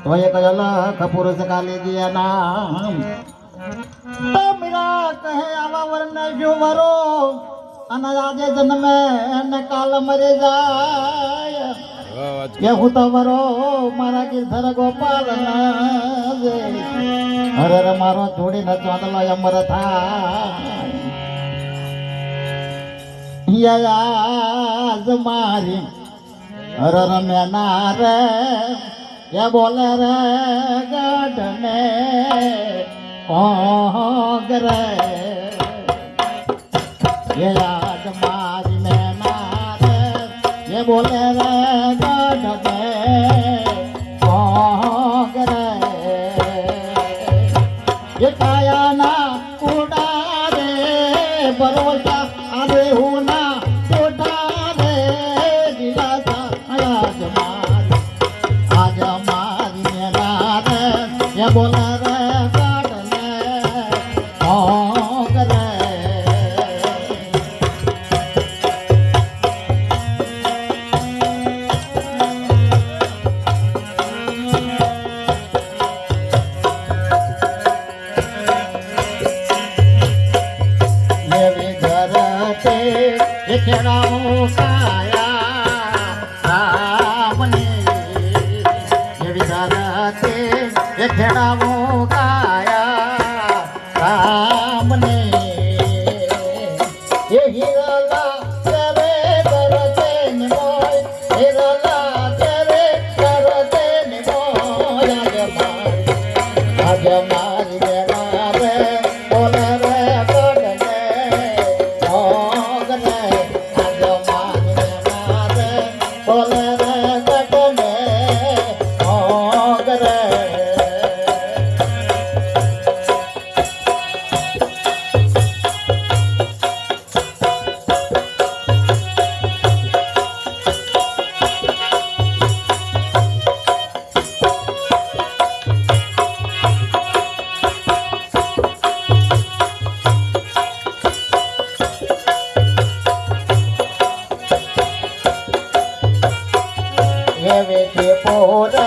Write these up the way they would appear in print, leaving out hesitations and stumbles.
तो एक अलख पुरुष काली दिया नाम तो मेरा कहे आवा वर्ण जो वरो अनाजे जन्मे न काल मरे जाय ये હું તો વરો મારા ગિરધર ગોપાલ ના જે અરે રે મારો જોડી ન ચોંદલો અમર થાય યાજ મારી અરે રમ્યા રે ये बोले रे गढ़ने रे ये आज मारी में नारे ये बोले रे गढ़ने रे ये काया ना उड़ा रे भरोसा आदे हूँ ना उड़ा रे दिलासा आज मारी आज मारी मेरा रे ये बोला रे गाड़ने भोग रे ये भी घर पे ये खेड़ाओ काया रामने विधाते ये खेड़ावो गाया राम ने ये हीरा तेरे करते निमोय हीरा तेरे करते निमोय आज मारी मेरा रे बोले रे गढ़ने भोग रे आज मारी मेरा रे बोले रे गढ़ने भोग रे ये वेखे पोरे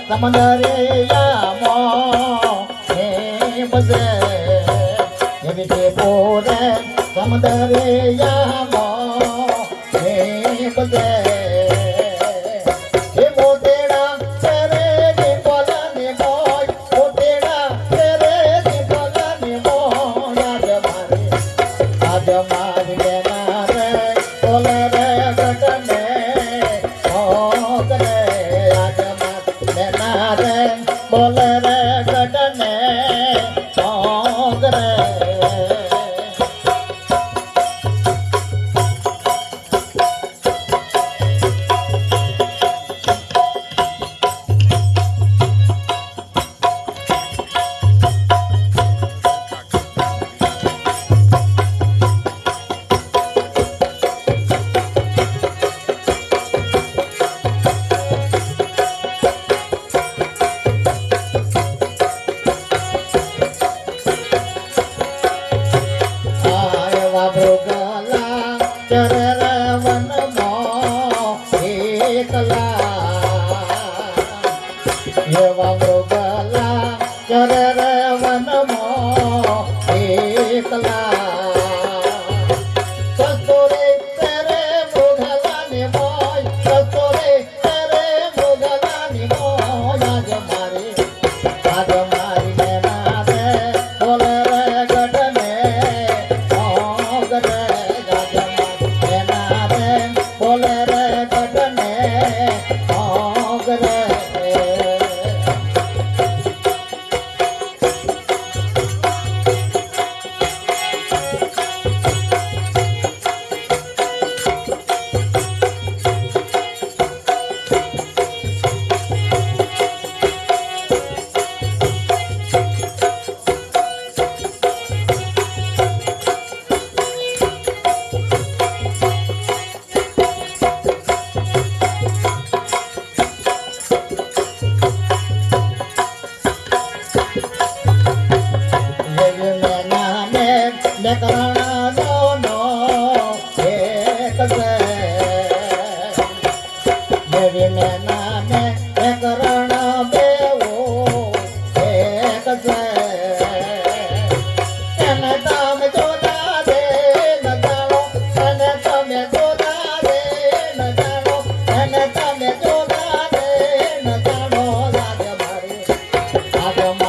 समंदरे यामो हे बजे ये वेखे पोरे समंदरे यामो हे बजे ये मोतेड़ा तेरे नी बोला नी बोय मोतेड़ा तेरे नी बोला नी बोय आज मारी लेना रे बोले रे गढ़ने भोग रे आज मारी लेना रे बोले रे गढ़ने भोग रे भोगला चरर वन मो एकला येवा भोगला चरर वन मो एकला कस्तूरे तेरे भोगला ने मोय कस्तूरे तेरे भोगला ने मोय आज मारी मेरा रे बोले रे गढ़ने भोग रे आज मारी मेरा रे बोले रे गढ़ने भोग रे ભાગમાં